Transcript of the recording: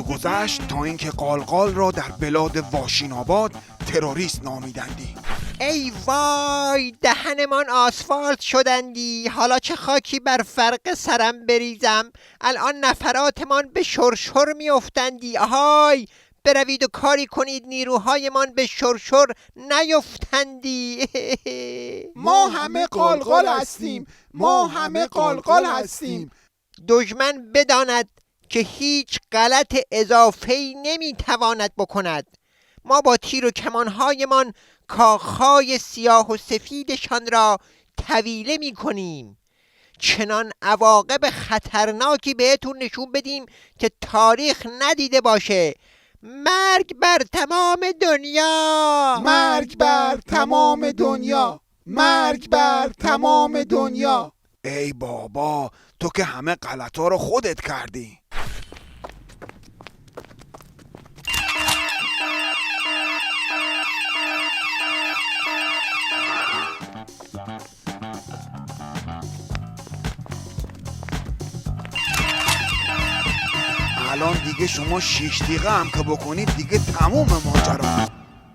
گذشت تا اینکه قالقال را در بلاد واشین آباد تروریست نامیدندی. ای وای، دهنمان آسفالت شدندی. حالا چه خاکی بر فرق سرم بریزم. الان نفراتمان به شرشر میافتندی. آهای، بروید و کاری کنید نیروهایمان به شرشر نیفتندی. ما همه قالقال هستیم، ما همه قالقال هستیم. دشمن بداند که هیچ غلط اضافه‌ای نمیتواند بکند. ما با تیر و کمانهایمان کاخهای سیاه و سفیدشان را طویله می کنیم. چنان عواقب خطرناکی بهتون نشون بدیم که تاریخ ندیده باشه. مرگ بر تمام دنیا، مرگ بر تمام دنیا، مرگ بر تمام دنیا. ای بابا، تو که همه غلطا رو خودت کردی. الان دیگه شما 6 دقیقه هم که بکنید دیگه تموم ماجرا.